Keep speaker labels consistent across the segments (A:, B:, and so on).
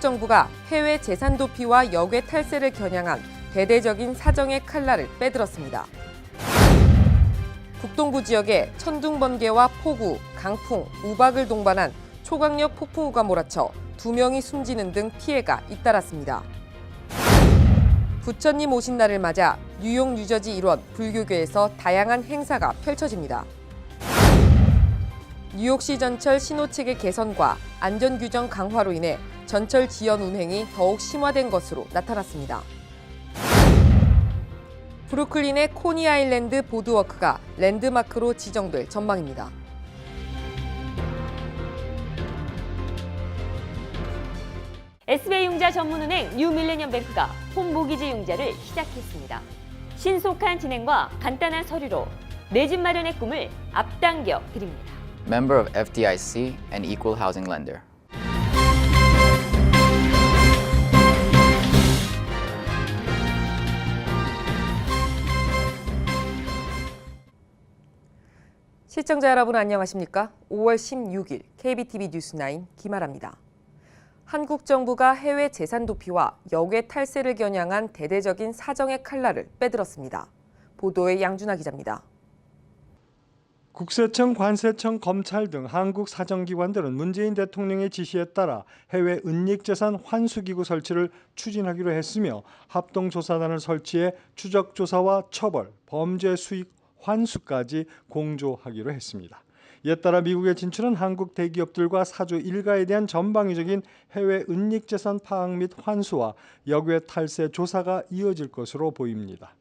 A: 정부가 해외 재산 도피와 역외 탈세를 겨냥한 대대적인 사정의 칼날을 빼들었습니다. 북동부 지역에 천둥 번개와 폭우, 강풍, 우박을 동반한 초강력 폭풍우가 몰아쳐 2명이 숨지는 등 피해가 잇따랐습니다. 부처님 오신 날을 맞아 뉴욕 뉴저지 일원 불교교에서 다양한 행사가 펼쳐집니다. 뉴욕시 전철 신호체계 개선과 안전규정 강화로 인해 전철 지연 운행이 더욱 심화된 것으로 나타났습니다. 브루클린의 코니 아일랜드 보드워크가 랜드마크로 지정될 전망입니다.
B: SBI 융자 전문은행 뉴밀레니엄뱅크가 홈모기지 융자를 시작했습니다. 신속한 진행과 간단한 서류로 내 집 마련의 꿈을 앞당겨 드립니다.
C: Member of FDIC and Equal Housing Lender.
A: 시청자 여러분 안녕하십니까? 5월 16일 KBTV 뉴스9 김아라입니다. 한국 정부가 해외 재산 도피와 역외 탈세를 겨냥한 대대적인 사정의 칼날을 빼들었습니다. 보도에 양준하 기자입니다.
D: 국세청, 관세청, 검찰 등 한국 사정기관들은 문재인 대통령의 지시에 따라 해외 은닉재산 환수기구 설치를 추진하기로 했으며 합동조사단을 설치해 추적조사와 처벌, 범죄 수익 환수까지 공조하기로 했습니다. 이에 따라 미국에 진출한 한국 대기업들과 사주 일가에 대한 전방위적인 해외 은닉재산 파악 및 환수와 역외 탈세 조사가 이어질 것으로 보입니다.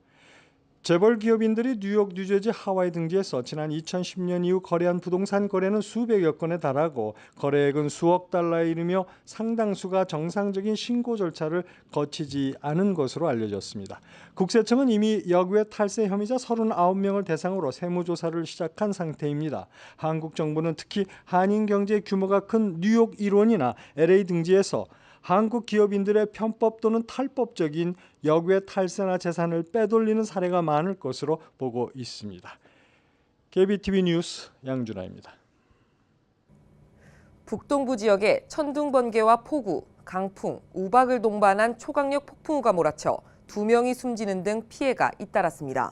D: 재벌 기업인들이 뉴욕, 뉴저지, 하와이 등지에서 지난 2010년 이후 거래한 부동산 거래는 수백여 건에 달하고 거래액은 수억 달러에 이르며 상당수가 정상적인 신고 절차를 거치지 않은 것으로 알려졌습니다. 국세청은 이미 역외 탈세 혐의자 39명을 대상으로 세무조사를 시작한 상태입니다. 한국 정부는 특히 한인 경제 규모가 큰 뉴욕 1원이나 LA 등지에서 한국 기업인들의 편법 또는 탈법적인 역외 탈세나 재산을 빼돌리는 사례가 많을 것으로 보고 있습니다. KBTV 뉴스 양준하입니다.
A: 북동부 지역에 천둥 번개와 폭우, 강풍, 우박을 동반한 초강력 폭풍우가 몰아쳐 2명이 숨지는 등 피해가 잇따랐습니다.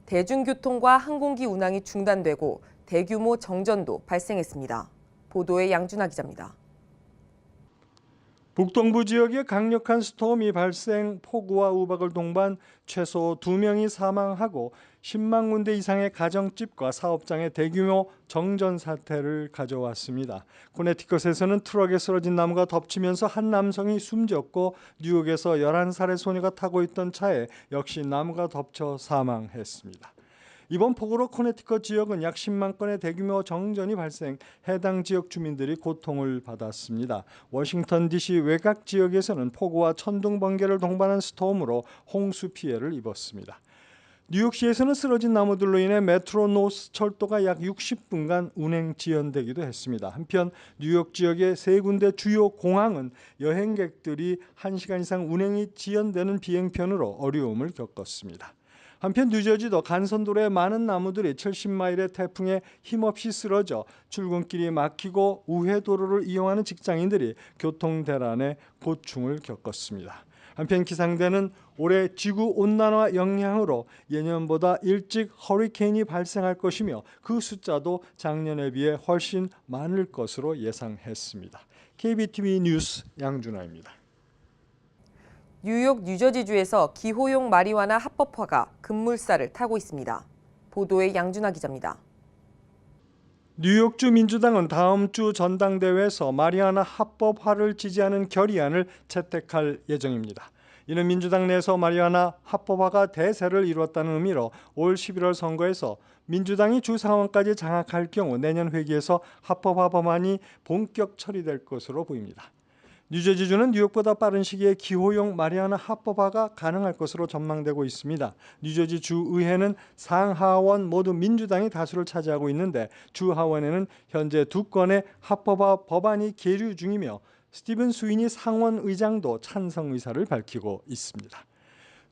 A: 대중교통과 항공기 운항이 중단되고 대규모 정전도 발생했습니다. 보도에 양준하 기자입니다.
D: 북동부 지역에 강력한 스톰이 발생, 폭우와 우박을 동반 최소 2명이 사망하고 10만 군데 이상의 가정집과 사업장의 대규모 정전 사태를 가져왔습니다. 코네티컷에서는 트럭에 쓰러진 나무가 덮치면서 한 남성이 숨졌고 뉴욕에서 11살의 소녀가 타고 있던 차에 역시 나무가 덮쳐 사망했습니다. 이번 폭우로 코네티컷 지역은 약 10만 건의 대규모 정전이 발생, 해당 지역 주민들이 고통을 받았습니다. 워싱턴 DC 외곽 지역에서는 폭우와 천둥 번개를 동반한 스톰으로 홍수 피해를 입었습니다. 뉴욕시에서는 쓰러진 나무들로 인해 메트로 노스 철도가 약 60분간 운행 지연되기도 했습니다. 한편 뉴욕 지역의 3군데 주요 공항은 여행객들이 1시간 이상 운행이 지연되는 비행편으로 어려움을 겪었습니다. 한편 뉴저지도 간선도로에 많은 나무들이 70마일의 태풍에 힘없이 쓰러져 출근길이 막히고 우회도로를 이용하는 직장인들이 교통대란에 고충을 겪었습니다. 한편 기상대는 올해 지구온난화 영향으로 예년보다 일찍 허리케인이 발생할 것이며 그 숫자도 작년에 비해 훨씬 많을 것으로 예상했습니다. KBTV 뉴스 양준하입니다.
A: 뉴욕 뉴저지주에서 기호용 마리화나 합법화가 급물살을 타고 있습니다. 보도에 양준하 기자입니다.
D: 뉴욕주 민주당은 다음 주 전당대회에서 마리화나 합법화를 지지하는 결의안을 채택할 예정입니다. 이는 민주당 내에서 마리화나 합법화가 대세를 이루었다는 의미로 올 11월 선거에서 민주당이 주 상원까지 장악할 경우 내년 회기에서 합법화 법안이 본격 처리될 것으로 보입니다. 뉴저지주는 뉴욕보다 빠른 시기에 기호용 마리화나 합법화가 가능할 것으로 전망되고 있습니다. 뉴저지 주의회는 상하원 모두 민주당이 다수를 차지하고 있는데 주하원에는 현재 2건의 합법화 법안이 계류 중이며 스티븐 스위니 상원 의장도 찬성 의사를 밝히고 있습니다.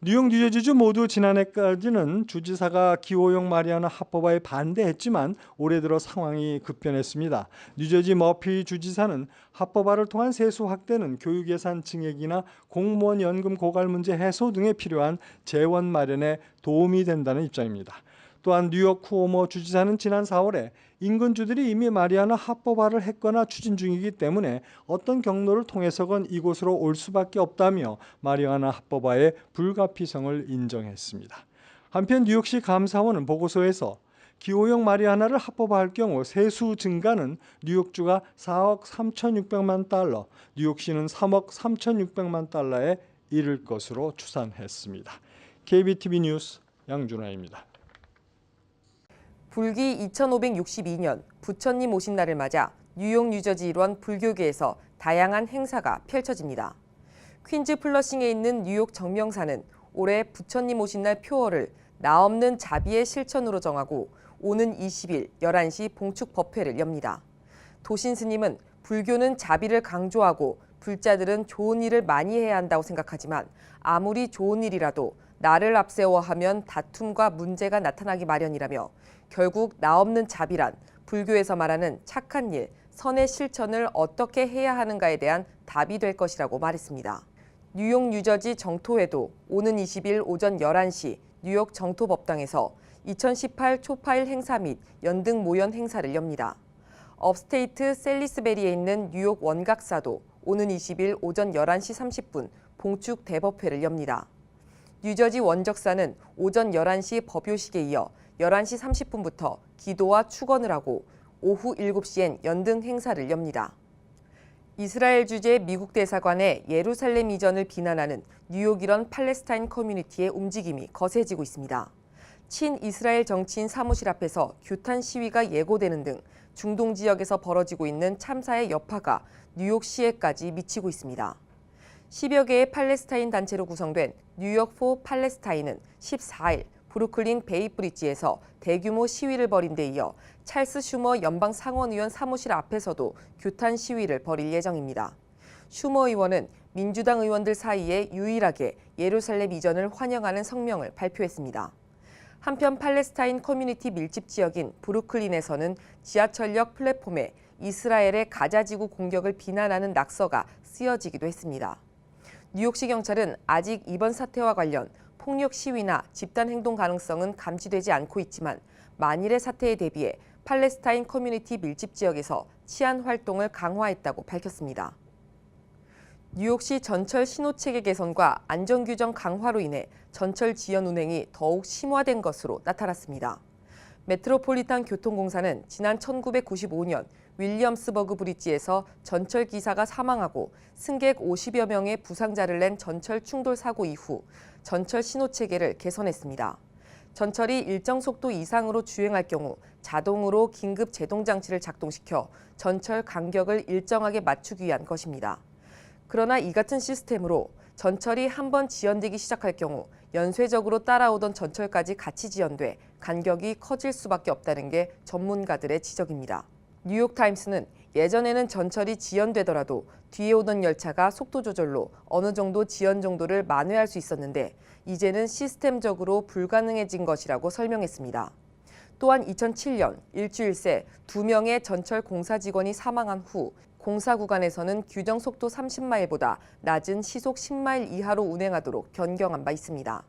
D: 뉴욕, 뉴저지주 모두 지난해까지는 주지사가 기호용 마리아나 합법화에 반대했지만 올해 들어 상황이 급변했습니다. 뉴저지 머피 주지사는 합법화를 통한 세수 확대는 교육 예산 증액이나 공무원 연금 고갈 문제 해소 등에 필요한 재원 마련에 도움이 된다는 입장입니다. 또한 뉴욕 쿠오모 주지사는 지난 4월에 인근 주들이 이미 마리아나 합법화를 했거나 추진 중이기 때문에 어떤 경로를 통해서건 이곳으로 올 수밖에 없다며 마리아나 합법화의 불가피성을 인정했습니다. 한편 뉴욕시 감사원은 보고서에서 기호용 마리아나를 합법화할 경우 세수 증가는 뉴욕주가 4억 3,600만 달러, 뉴욕시는 3억 3,600만 달러에 이를 것으로 추산했습니다. KBTV 뉴스 양준하입니다.
A: 불기 2562년 부처님 오신 날을 맞아 뉴욕, 뉴저지 일원 불교계에서 다양한 행사가 펼쳐집니다. 퀸즈 플러싱에 있는 뉴욕 정명사는 올해 부처님 오신 날 표어를 나 없는 자비의 실천으로 정하고 오는 20일 11시 봉축 법회를 엽니다. 도신 스님은 불교는 자비를 강조하고 불자들은 좋은 일을 많이 해야 한다고 생각하지만 아무리 좋은 일이라도 나를 앞세워 하면 다툼과 문제가 나타나기 마련이라며 결국 나 없는 자비란 불교에서 말하는 착한 일, 선의 실천을 어떻게 해야 하는가에 대한 답이 될 것이라고 말했습니다. 뉴욕, 뉴저지 정토회도 오는 20일 오전 11시 뉴욕 정토법당에서 2018 초파일 행사 및 연등 모연 행사를 엽니다. 업스테이트 셀리스베리에 있는 뉴욕 원각사도 오는 20일 오전 11시 30분 봉축 대법회를 엽니다. 뉴저지 원적사는 오전 11시 법요식에 이어 11시 30분부터 기도와 축원을 하고 오후 7시엔 연등 행사를 엽니다. 이스라엘 주재 미국 대사관의 예루살렘 이전을 비난하는 뉴욕 일원 팔레스타인 커뮤니티의 움직임이 거세지고 있습니다. 친이스라엘 정치인 사무실 앞에서 규탄 시위가 예고되는 등 중동 지역에서 벌어지고 있는 참사의 여파가 뉴욕시에까지 미치고 있습니다. 10여 개의 팔레스타인 단체로 구성된 뉴욕 포 팔레스타인은 14일 브루클린 베이브리지에서 대규모 시위를 벌인 데 이어 찰스 슈머 연방 상원의원 사무실 앞에서도 규탄 시위를 벌일 예정입니다. 슈머 의원은 민주당 의원들 사이에 유일하게 예루살렘 이전을 환영하는 성명을 발표했습니다. 한편 팔레스타인 커뮤니티 밀집 지역인 브루클린에서는 지하철역 플랫폼에 이스라엘의 가자지구 공격을 비난하는 낙서가 쓰여지기도 했습니다. 뉴욕시 경찰은 아직 이번 사태와 관련 폭력 시위나 집단 행동 가능성은 감지되지 않고 있지만 만일의 사태에 대비해 팔레스타인 커뮤니티 밀집 지역에서 치안 활동을 강화했다고 밝혔습니다. 뉴욕시 전철 신호체계 개선과 안전규정 강화로 인해 전철 지연 운행이 더욱 심화된 것으로 나타났습니다. 메트로폴리탄 교통공사는 지난 1995년 윌리엄스버그 브리지에서 전철 기사가 사망하고 승객 50여 명의 부상자를 낸 전철 충돌 사고 이후 전철 신호체계를 개선했습니다. 전철이 일정 속도 이상으로 주행할 경우 자동으로 긴급 제동 장치를 작동시켜 전철 간격을 일정하게 맞추기 위한 것입니다. 그러나 이 같은 시스템으로 전철이 한번 지연되기 시작할 경우 연쇄적으로 따라오던 전철까지 같이 지연돼 간격이 커질 수밖에 없다는 게 전문가들의 지적입니다. 뉴욕타임스는 예전에는 전철이 지연되더라도 뒤에 오던 열차가 속도 조절로 어느 정도 지연 정도를 만회할 수 있었는데 이제는 시스템적으로 불가능해진 것이라고 설명했습니다. 또한 2007년 일주일 새 2명의 전철 공사 직원이 사망한 후 공사 구간에서는 규정 속도 30마일보다 낮은 시속 10마일 이하로 운행하도록 변경한 바 있습니다.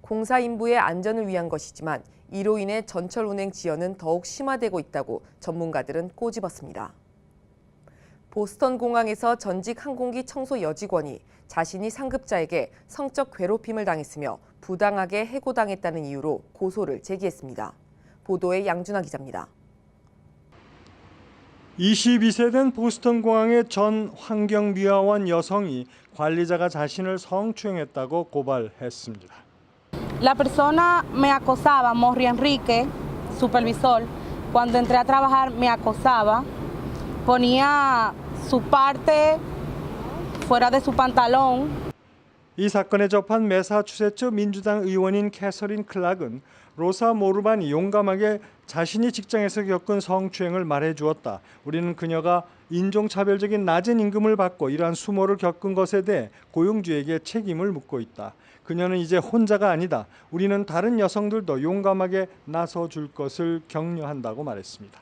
A: 공사 인부의 안전을 위한 것이지만 이로 인해 전철 운행 지연은 더욱 심화되고 있다고 전문가들은 꼬집었습니다. 보스턴 공항에서 전직 항공기 청소 여직원이 자신이 상급자에게 성적 괴롭힘을 당했으며 부당하게 해고당했다는 이유로 고소를 제기했습니다. 보도에 양준하 기자입니다.
D: 22세 된 보스턴 공항의 전 환경미화원 여성이 관리자가 자신을 성추행했다고 고발했습니다.
E: La persona me acosaba, Morri Enrique, supervisor, cuando entré a trabajar me acosaba, ponía su parte fuera de su pantalón.
D: 이 사건에 접한 매사추세츠 민주당 의원인 캐서린 클락은 로사 모르반이 용감하게 자신이 직장에서 겪은 성추행을 말해주었다. 우리는 그녀가 인종차별적인 낮은 임금을 받고 이러한 수모를 겪은 것에 대해 고용주에게 책임을 묻고 있다. 그녀는 이제 혼자가 아니다. 우리는 다른 여성들도 용감하게 나서줄 것을 격려한다고 말했습니다.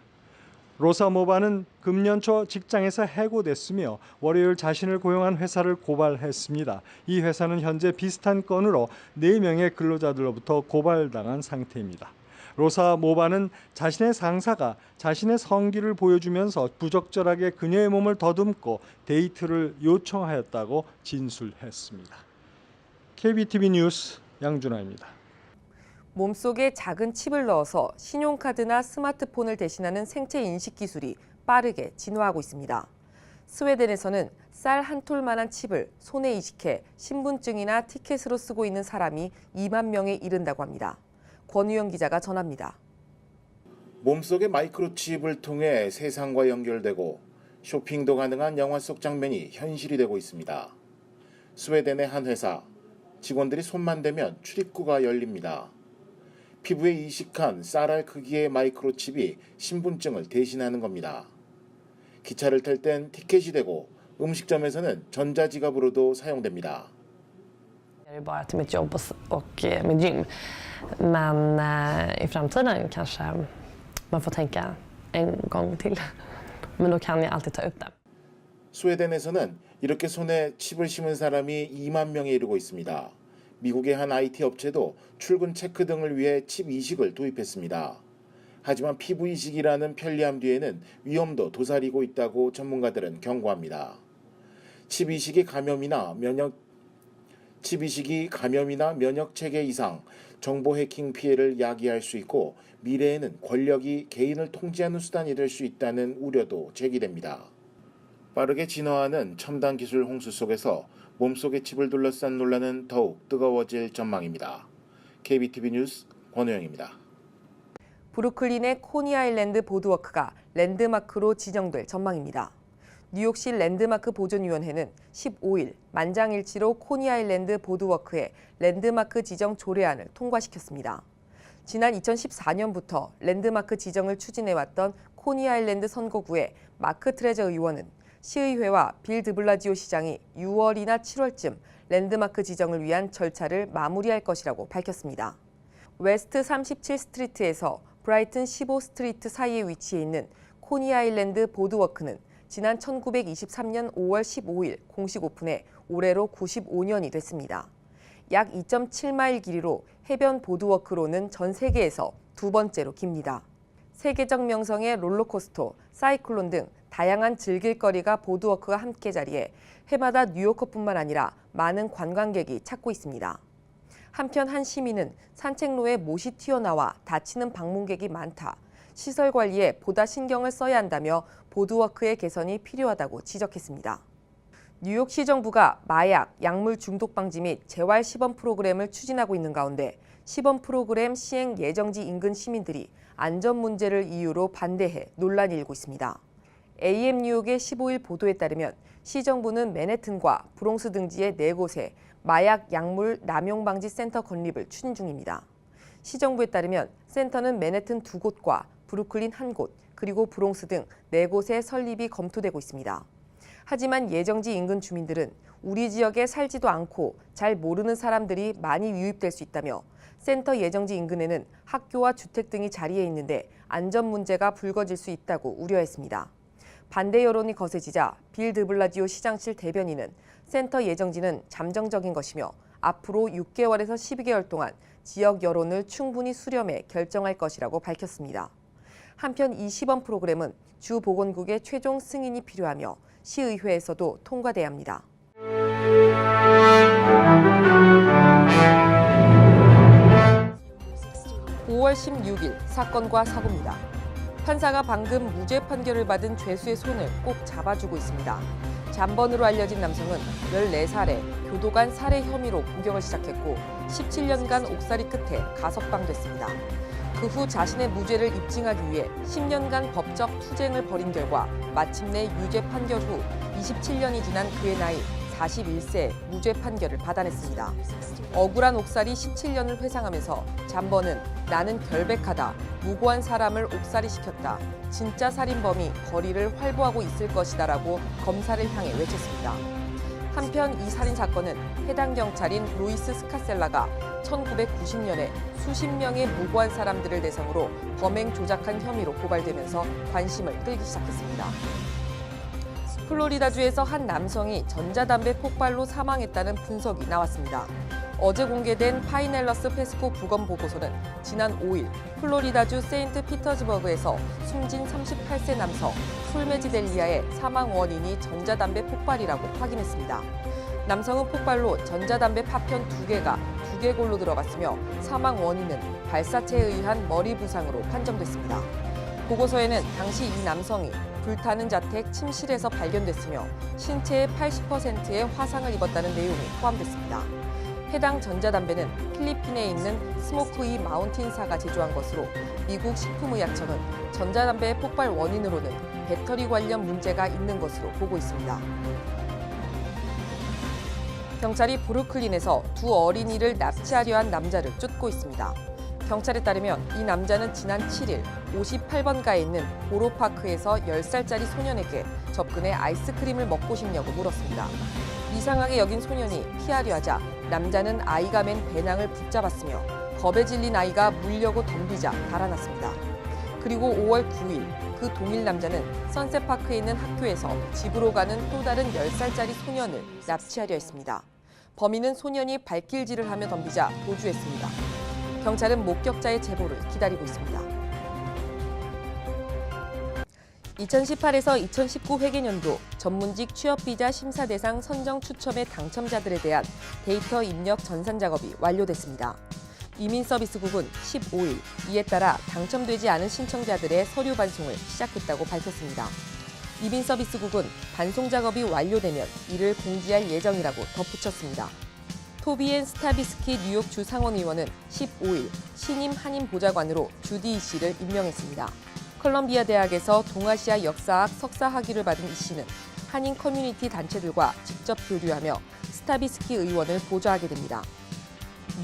D: 로사 모바는 금년 초 직장에서 해고됐으며 월요일 자신을 고용한 회사를 고발했습니다. 이 회사는 현재 비슷한 건으로 4명의 근로자들로부터 고발당한 상태입니다. 로사 모바는 자신의 상사가 자신의 성기를 보여주면서 부적절하게 그녀의 몸을 더듬고 데이트를 요청하였다고 진술했습니다. KBTV 뉴스 양준하입니다.
A: 몸속에 작은 칩을 넣어서 신용카드나 스마트폰을 대신하는 생체 인식 기술이 빠르게 진화하고 있습니다. 스웨덴에서는 쌀 한 톨만한 칩을 손에 이식해 신분증이나 티켓으로 쓰고 있는 사람이 2만 명에 이른다고 합니다. 권우영 기자가 전합니다.
F: 몸속의 마이크로칩을 통해 세상과 연결되고 쇼핑도 가능한 영화 속 장면이 현실이 되고 있습니다. 스웨덴의 한 회사, 직원들이 손만 대면 출입구가 열립니다. 피부에 이식한 쌀알 크기의 마이크로칩이 신분증을 대신하는 겁니다. 기차를 탈 땐 티켓이 되고 음식점에서는 전자지갑으로도 사용됩니다.
G: Det är bara till mitt jobb och mitt gym. Men i framtiden kanske man får tänka en gång till. Men då kan jag alltid ta upp det.
F: 스웨덴에서는 이렇게 손에 칩을 심은 사람이 2만 명에 이르고 있습니다. 미국의 한 IT 업체도 출근 체크 등을 위해 칩 이식을 도입했습니다. 하지만 피부 이식이라는 편리함 뒤에는 위험도 도사리고 있다고 전문가들은 경고합니다. 칩 이식이 감염이나 면역 체계 이상, 정보 해킹 피해를 야기할 수 있고 미래에는 권력이 개인을 통제하는 수단이 될 수 있다는 우려도 제기됩니다. 빠르게 진화하는 첨단 기술 홍수 속에서 몸속의 칩을 둘러싼 논란은 더욱 뜨거워질 전망입니다. KBTV 뉴스 권우영입니다.
A: 브루클린의 코니 아일랜드 보드워크가 랜드마크로 지정될 전망입니다. 뉴욕시 랜드마크 보존위원회는 15일 만장일치로 코니 아일랜드 보드워크의 랜드마크 지정 조례안을 통과시켰습니다. 지난 2014년부터 랜드마크 지정을 추진해왔던 코니 아일랜드 선거구의 마크 트레저 의원은 시의회와 빌 드블라지오 시장이 6월이나 7월쯤 랜드마크 지정을 위한 절차를 마무리할 것이라고 밝혔습니다. 웨스트 37 스트리트에서 브라이튼 15 스트리트 사이에 위치해 있는 코니 아일랜드 보드워크는 지난 1923년 5월 15일 공식 오픈해 올해로 95년이 됐습니다. 약 2.7마일 길이로 해변 보드워크로는 전 세계에서 두 번째로 깁니다. 세계적 명성의 롤러코스터, 사이클론 등 다양한 즐길거리가 보드워크와 함께 자리해 해마다 뉴요커뿐만 아니라 많은 관광객이 찾고 있습니다. 한편 한 시민은 산책로에 못이 튀어나와 다치는 방문객이 많다. 시설 관리에 보다 신경을 써야 한다며 보드워크의 개선이 필요하다고 지적했습니다. 뉴욕시 정부가 마약, 약물 중독 방지 및 재활 시범 프로그램을 추진하고 있는 가운데 시범 프로그램 시행 예정지 인근 시민들이 안전 문제를 이유로 반대해 논란이 일고 있습니다. AM 뉴욕의 15일 보도에 따르면 시 정부는 맨해튼과 브롱스 등지의 4곳에 마약 약물 남용 방지 센터 건립을 추진 중입니다. 시 정부에 따르면 센터는 맨해튼 2곳과 브루클린 1곳, 그리고 브롱스 등 4곳의 설립이 검토되고 있습니다. 하지만 예정지 인근 주민들은 우리 지역에 살지도 않고 잘 모르는 사람들이 많이 유입될 수 있다며 센터 예정지 인근에는 학교와 주택 등이 자리해 있는데 안전 문제가 불거질 수 있다고 우려했습니다. 반대 여론이 거세지자 빌 드블라지오 시장실 대변인은 센터 예정지는 잠정적인 것이며 앞으로 6개월에서 12개월 동안 지역 여론을 충분히 수렴해 결정할 것이라고 밝혔습니다. 한편 이 시범 프로그램은 주 보건국의 최종 승인이 필요하며 시의회에서도 통과돼야 합니다. (5월 16일) 사건과 사고입니다. 판사가 방금 무죄 판결을 받은 죄수의 손을 꼭 잡아주고 있습니다. 잠번으로 알려진 남성은 14살에 교도관 살해 혐의로 복역을 시작했고 17년간 옥살이 끝에 가석방됐습니다. 그 후 자신의 무죄를 입증하기 위해 10년간 법적 투쟁을 벌인 결과 마침내 유죄 판결 후 27년이 지난 그의 나이 41세 무죄 판결을 받아냈습니다. 억울한 옥살이 17년을 회상하면서 잠번은 나는 결백하다, 무고한 사람을 옥살이 시켰다, 진짜 살인범이 거리를 활보하고 있을 것이다라고 검사를 향해 외쳤습니다. 한편 이 살인 사건은 해당 경찰인 루이스 스카셀라가 1990년에 수십 명의 무고한 사람들을 대상으로 범행 조작한 혐의로 고발되면서 관심을 끌기 시작했습니다. 플로리다주에서 한 남성이 전자담배 폭발로 사망했다는 분석이 나왔습니다. 어제 공개된 파이넬러스 페스코 부검 보고서는 지난 5일 플로리다주 세인트 피터즈버그에서 숨진 38세 남성 풀메지 델리아의 사망 원인이 전자담배 폭발이라고 확인했습니다. 남성은 폭발로 전자담배 파편 2개가 두개골로 들어갔으며 사망 원인은 발사체에 의한 머리 부상으로 판정됐습니다. 보고서에는 당시 이 남성이 불타는 자택 침실에서 발견됐으며 신체의 80%의 화상을 입었다는 내용이 포함됐습니다. 해당 전자담배는 필리핀에 있는 스모크이 마운틴사가 제조한 것으로 미국 식품의약청은 전자담배의 폭발 원인으로는 배터리 관련 문제가 있는 것으로 보고 있습니다. 경찰이 브루클린에서 두 어린이를 납치하려 한 남자를 쫓고 있습니다. 경찰에 따르면 이 남자는 지난 7일 58번가에 있는 보로파크에서 10살짜리 소년에게 접근해 아이스크림을 먹고 싶냐고 물었습니다. 이상하게 여긴 소년이 피하려 하자 남자는 아이가 맨 배낭을 붙잡았으며 겁에 질린 아이가 물려고 덤비자 달아났습니다. 그리고 5월 9일 그 동일 남자는 선셋파크에 있는 학교에서 집으로 가는 또 다른 10살짜리 소년을 납치하려 했습니다. 범인은 소년이 발길질을 하며 덤비자 도주했습니다. 경찰은 목격자의 제보를 기다리고 있습니다. 2018에서 2019 회계년도 전문직 취업비자 심사 대상 선정 추첨의 당첨자들에 대한 데이터 입력 전산 작업이 완료됐습니다. 이민서비스국은 15일 이에 따라 당첨되지 않은 신청자들의 서류 반송을 시작했다고 밝혔습니다. 이민서비스국은 반송 작업이 완료되면 이를 공지할 예정이라고 덧붙였습니다. 토비앤 스타비스키 뉴욕주 상원의원은 15일 신임 한인 보좌관으로 주디 이 씨를 임명했습니다. 컬럼비아 대학에서 동아시아 역사학 석사 학위를 받은 이 씨는 한인 커뮤니티 단체들과 직접 교류하며 스타비스키 의원을 보좌하게 됩니다.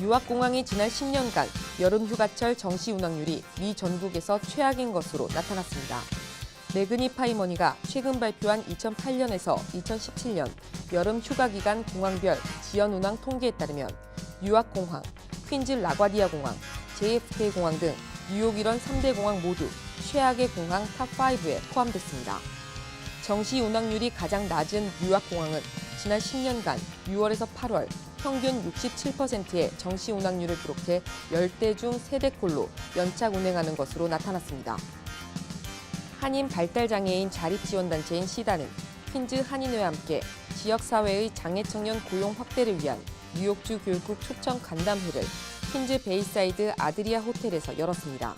A: 유학공항이 지난 10년간 여름휴가철 정시 운항률이 미 전국에서 최악인 것으로 나타났습니다. 매그니 파이머니가 최근 발표한 2008년에서 2017년 여름 휴가 기간 공항별 지연 운항 통계에 따르면 유학공항, 퀸즈 라과디아 공항, JFK 공항 등 뉴욕 일원 3대 공항 모두 최악의 공항 탑5에 포함됐습니다. 정시 운항률이 가장 낮은 유학공항은 지난 10년간 6월에서 8월 평균 67%의 정시 운항률을 기록해 10대 중 3대꼴로 연착 운행하는 것으로 나타났습니다. 한인 발달장애인 자립지원단체인 시다는 퀸즈 한인회와 함께 지역사회의 장애청년 고용 확대를 위한 뉴욕주 교육국 초청 간담회를 퀸즈 베이사이드 아드리아 호텔에서 열었습니다.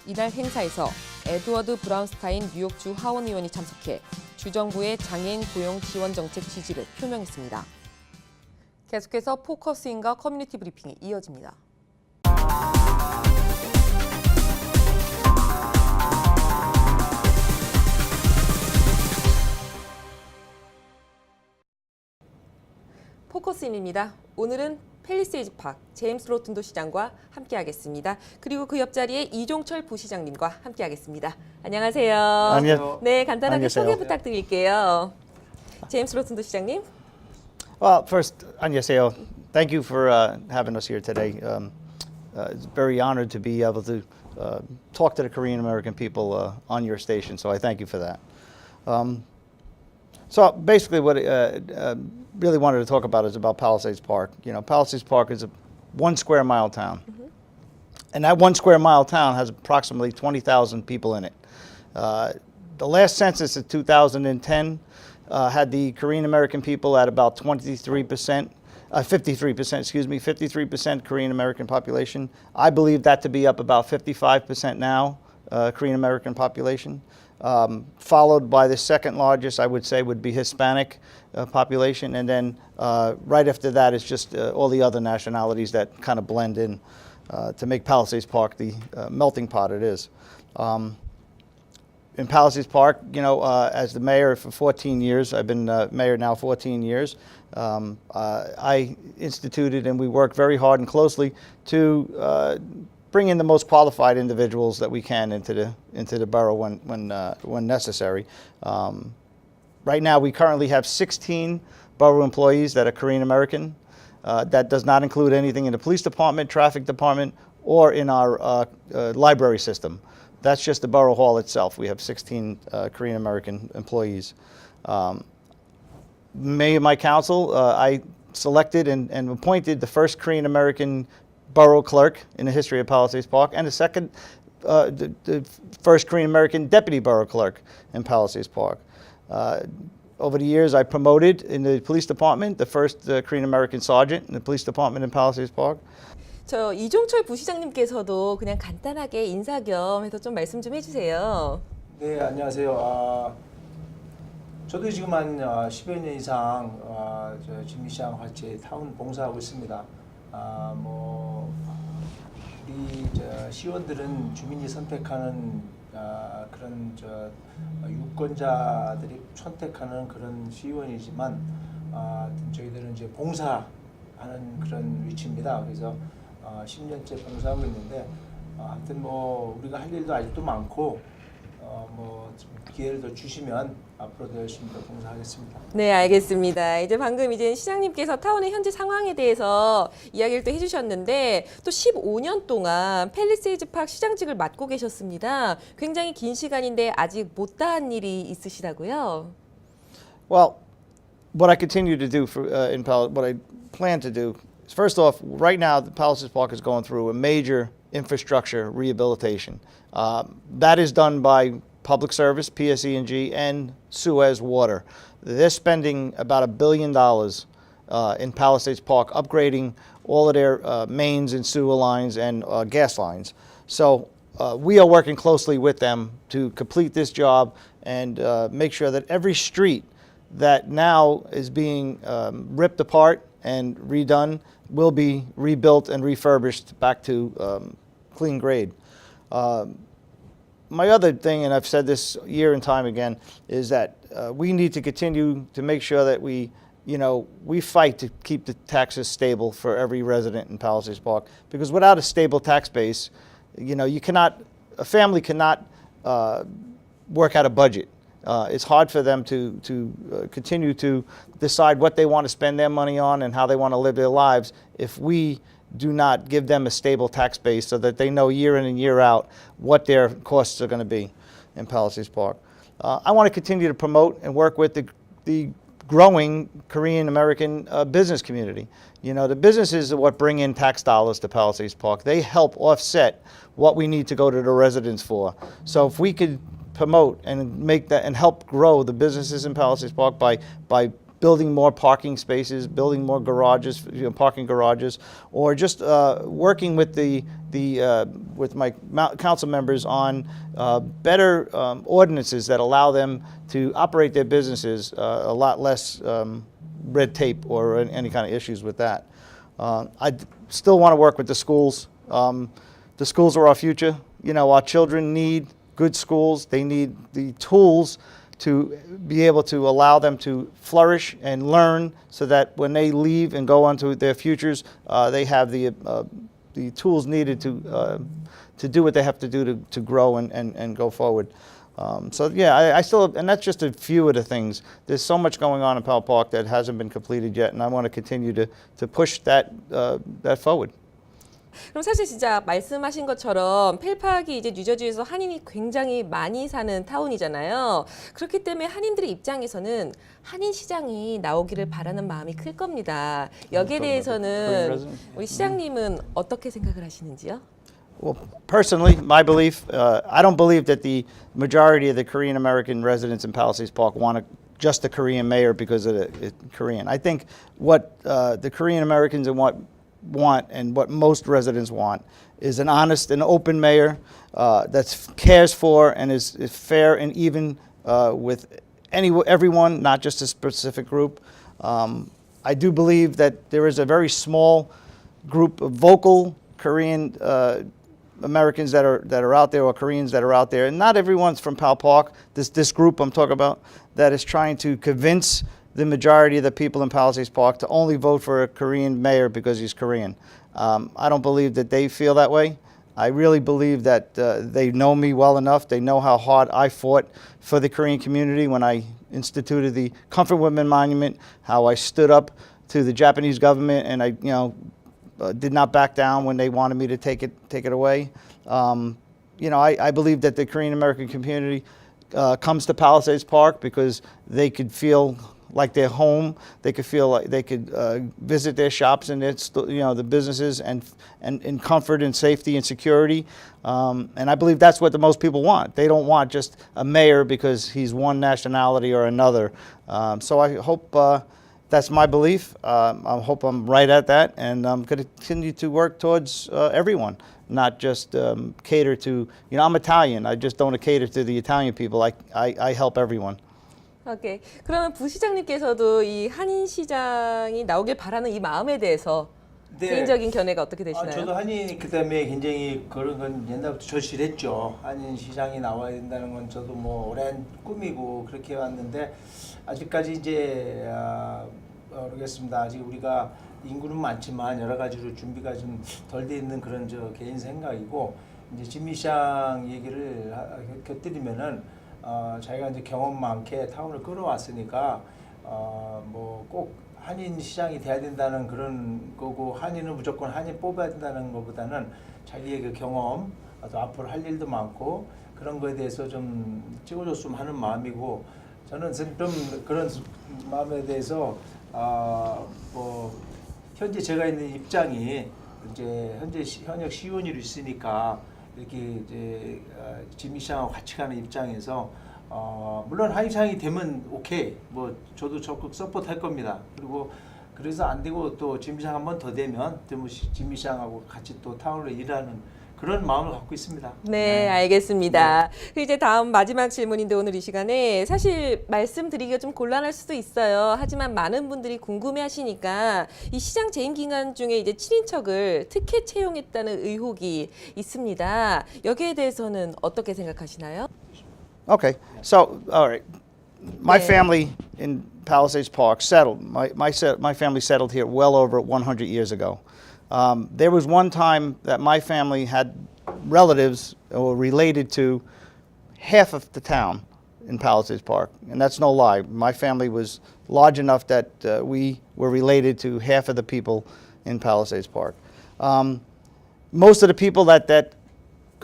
A: 이날 행사에서 에드워드 브라운스타인 뉴욕주 하원의원이 참석해 주정부의 장애인 고용 지원 정책 지지를 표명했습니다. 계속해서 포커스인과 커뮤니티 브리핑이 이어집니다. 포커스인입니다. 오늘은 팰리세이드 파크 제임스 로튼도 시장과 함께하겠습니다. 그리고 그 옆자리에 이종철 부시장님과 함께하겠습니다. 안녕하세요.
H: 안녕하세요.
A: 네, 간단하게
H: 안녕하세요.
A: 소개 부탁드릴게요. 제임스 로튼도 시장님.
H: Well, first, 안녕하세요. Thank you for having us here today. It's very honored to be able to talk to the Korean American people on your station, so I thank you for that. So basically what I really wanted to talk about is about Palisades Park. You know, Palisades Park is a 1 square mile town. And that 1 square mile town has approximately 20,000 people in it. The last census in 2010 had the Korean American people at about 53%, 53% Korean American population. I believe that to be up about 55% now, Korean American population. Followed by the second largest, I would say, would be Hispanic population. And then right after that is just all the other nationalities that kind of blend in to make Palisades Park the melting pot it is. in Palisades Park, you know, as the mayor for 14 years, I've been mayor now 14 years. I instituted and we work very hard and closely to bring in the most qualified individuals that we can into the borough when necessary. Right now, we currently have 16 borough employees that are Korean American. That does not include anything in the police department, traffic department, or in our library system. That's just the borough hall itself. We have 16 Korean American employees. Me and my council, I selected and appointed the first Korean American borough clerk in the history of Palisades Park, and the first Korean American deputy borough clerk in Palisades Park. Over the years, I promoted in the police department the first Korean American sergeant in the police department in Palisades Park.
A: 저 이종철 부시장님께서도 그냥 간단하게 인사 겸 해서 좀 말씀 좀 해주세요.
I: 네, 안녕하세요. 저도 지금 한 10여 년 이상 저 진미시장 활주에 타운 봉사하고 있습니다. 우리 저 시의원들은 주민이 선택하는 그런 저 유권자들이 선택하는 그런 시의원이지만 저희들은 이제 봉사하는 그런 위치입니다. 그래서 10년째 봉사하고 있는데 하여튼 우리가 할 일도 아직도 많고 기회를 더 주시면 앞으로도 열심히 더 봉사하겠습니다.
A: 네, 알겠습니다. 이제 방금 시장님께서 타운의 현재 상황에 대해서 이야기를 또 해주셨는데 또 15년 동안 팰리세이드 파크 시장직을 맡고 계셨습니다. 굉장히 긴 시간인데 아직 못다한 일이 있으시다고요?
H: Well, what I continue to do what I plan to do is, first off, right now the Palisades Park is going through a major infrastructure rehabilitation. That is done by Public Service, PSE&G, and Suez Water. They're spending about $1 billion in Palisades Park, upgrading all of their mains and sewer lines and gas lines. So we are working closely with them to complete this job and make sure that every street that now is being ripped apart and redone will be rebuilt and refurbished back to clean grade. My other thing, and I've said this year and time again, is that we need to continue to make sure that we fight to keep the taxes stable for every resident in Palisades Park. Because without a stable tax base, a family cannot work out a budget. It's hard for them to continue to decide what they want to spend their money on and how they want to live their lives if we do not give them a stable tax base so that they know year in and year out what their costs are going to be in Palisades Park. I want to continue to promote and work with the growing Korean American business community. You know, the businesses are what bring in tax dollars to Palisades Park. They help offset what we need to go to the residents for. So if we could promote and make that and help grow the businesses in Palisades Park by building more parking spaces, building more garages, parking garages, or just working with with my council members on better ordinances that allow them to operate their businesses a lot less red tape or any kind of issues with that. I still want to work with the schools. The schools are our future. You know, our children need good schools. They need the tools to be able to allow them to flourish and learn so that when they leave and go on to their futures, they have the tools needed to do what they have to do to grow and go forward. So yeah, I still, and that's just a few of the things. There's so much going on in Pal Park that hasn't been completed yet, and I want to continue to push that forward.
A: 그럼 사실 진짜 말씀하신 것처럼 펠파크이 이제 뉴저지에서 한인이 굉장히 많이 사는 타운이잖아요. 그렇기 때문에 한인들의 입장에서는 한인 시장이 나오기를 바라는 마음이 클 겁니다. 여기에 대해서는 우리 시장님은 어떻게 생각을 하시는지요?
H: Well, personally, my belief, I don't believe that the majority of the Korean American residents in Palisades Park want just a Korean mayor because of the Korean. I think what the Korean Americans want and what most residents want is an honest and open mayor that cares for and is fair and even with everyone, not just a specific group. I do believe that there is a very small group of vocal Korean Americans that are out there or Koreans that are out there, and not everyone's from Powell Park. This group I'm talking about that is trying to convince the majority of the people in Palisades Park to only vote for a Korean mayor because he's Korean. I don't believe that they feel that way. I really believe that they know me well enough. They know how hard I fought for the Korean community when I instituted the Comfort Women Monument, how I stood up to the Japanese government, and I, did not back down when they wanted me to take it away. I believe that the Korean American community comes to Palisades Park because they could feel like they're home. They could feel like they could visit their shops and the businesses and in comfort and safety and security. And I believe that's what the most people want. They don't want just a mayor because he's one nationality or another. So I hope that's my belief. I hope I'm right at that, and I'm going to continue to work towards everyone, not just cater to. I'm Italian. I just don't cater to the Italian people. I help everyone.
A: 오케이. 그러면 부시장님께서도 이 한인 시장이 나오길 바라는 이 마음에 대해서 개인적인 견해가 어떻게 되시나요?
I: 저도 한인 그다음에 굉장히 그런 건 옛날부터 절실했죠. 한인 시장이 나와야 된다는 건 저도 뭐 오랜 꿈이고 그렇게 왔는데 아직까지 이제 모르겠습니다. 아직 우리가 인구는 많지만 여러 가지로 준비가 좀 덜 돼 있는 그런 저 개인 생각이고 이제 진미 시장 얘기를 곁들이면은 자기가 이제 경험 많게 타운을 끌어왔으니까 뭐 꼭 한인 시장이 돼야 된다는 그런 거고 한인은 무조건 한인 뽑아야 된다는 것보다는 자기의 그 경험 또 앞으로 할 일도 많고 그런 거에 대해서 좀 찍어줬으면 하는 마음이고 저는 좀 그런 마음에 대해서 뭐 현재 제가 있는 입장이 이제 현역 시의원으로 있으니까 이렇게 이제 진미시장하고 같이 가는 입장에서 물론 한인시장이 되면 오케이 뭐 저도 적극 서포트할 겁니다. 그리고 그래서 안 되고 또 진미시장 한 번 더 되면 또 진미시장하고 같이 또 타운으로 일하는 그런 마음을 갖고 있습니다.
A: 네, 알겠습니다. 네. 이제 다음 마지막 질문인데 오늘 이 시간에 사실 말씀드리기가 좀 곤란할 수도 있어요. 하지만 많은 분들이 궁금해하시니까 이 시장 재임 기간 중에 이제 7인척을 특혜 채용했다는 의혹이 있습니다. 여기에 대해서는 어떻게 생각하시나요?
H: Okay, so all right, my family in Palisades Park settled. My family settled here well over 100 years ago. There was one time that my family had relatives or related to half of the town in Palisades Park, and that's no lie. My family was large enough that we were related to half of the people in Palisades Park. Most of the people that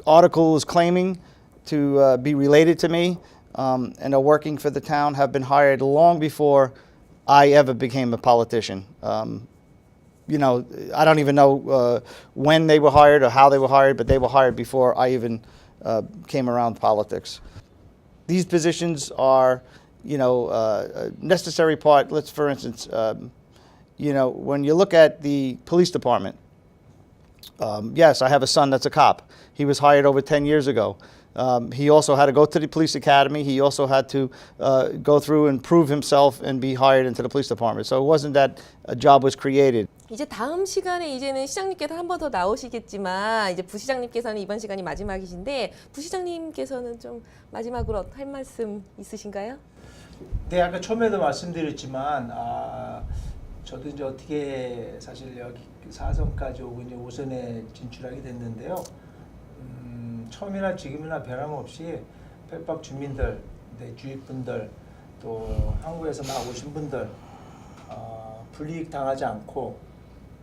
H: article is claiming to be related to me and are working for the town have been hired long before I ever became a politician. I don't even know when they were hired or how they were hired, but they were hired before I even came around politics. These positions are, a necessary part. Let's, for instance, when you look at the police department, yes, I have a son that's a cop. He was hired over 10 years ago. He also had to go to the police academy. He also had to go through and prove himself and be hired into the police department. So it wasn't that a job was created.
A: 이제 다음 시간에 이제는 시장님께서 한 번 더 나오시겠지만 이제 부시장님께서는 이번 시간이 마지막이신데 부시장님께서는 좀 마지막으로 할 말씀 있으신가요?
I: 네, 아까 처음에도 말씀드렸지만 저도 이제 어떻게 사실 여기 4선까지 오고 이제 5선에 진출하게 됐는데요. 처음이나 지금이나 변함없이 펠박 주민들, 주위분들, 또 한국에서 막 오신 분들 불이익 당하지 않고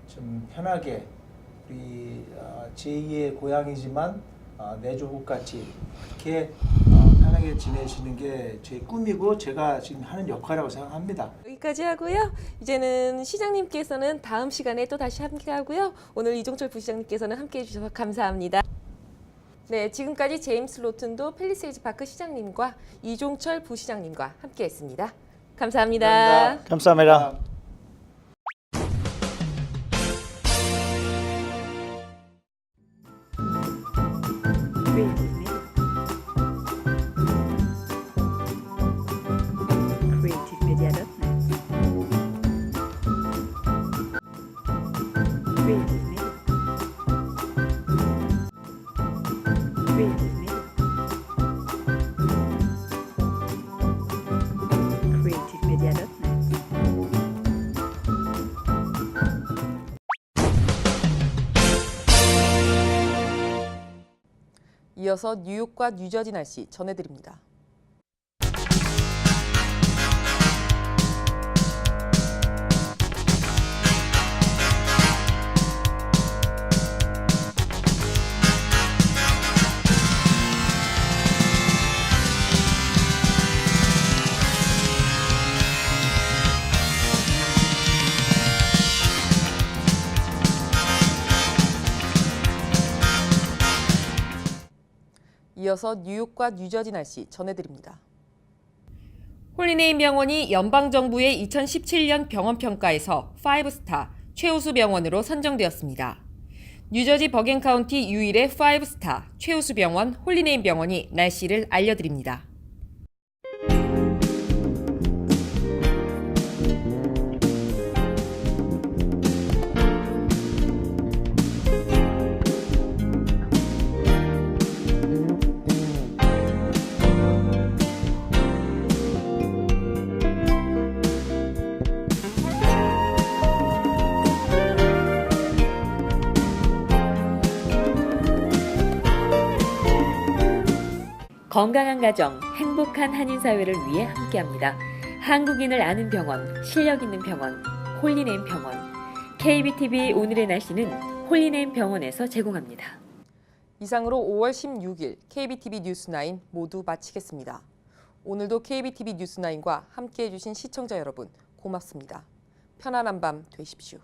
I: 좀 편하게 우리 제2의 고향이지만 내 조국같이 그렇게 편하게 지내시는 게 제 꿈이고 제가 지금 하는 역할이라고 생각합니다.
A: 여기까지 하고요. 이제는 시장님께서는 다음 시간에 또 다시 함께하고요. 오늘 이종철 부시장님께서는 함께해 주셔서 감사합니다. 네, 지금까지 제임스 로튼도 팰리세이드 파크 시장님과 이종철 부시장님과 함께했습니다. 감사합니다.
H: 감사합니다.
A: 이어서 뉴욕과 뉴저지 날씨 전해드립니다. 이어서 뉴욕과 뉴저지 날씨 전해드립니다. 홀리네임 병원이 연방정부의 2017년 병원평가에서 5스타 최우수 병원으로 선정되었습니다. 뉴저지 버겐 카운티 유일의 5스타 최우수 병원 홀리네임 병원이 날씨를 알려드립니다.
B: 건강한 가정, 행복한 한인사회를 위해 함께합니다. 한국인을 아는 병원, 실력 있는 병원, 홀리네임 병원. KBTV 오늘의 날씨는 홀리네임 병원에서 제공합니다.
A: 이상으로 5월 16일 KBTV 뉴스9 모두 마치겠습니다. 오늘도 KBTV 뉴스9과 함께해 주신 시청자 여러분 고맙습니다. 편안한 밤 되십시오.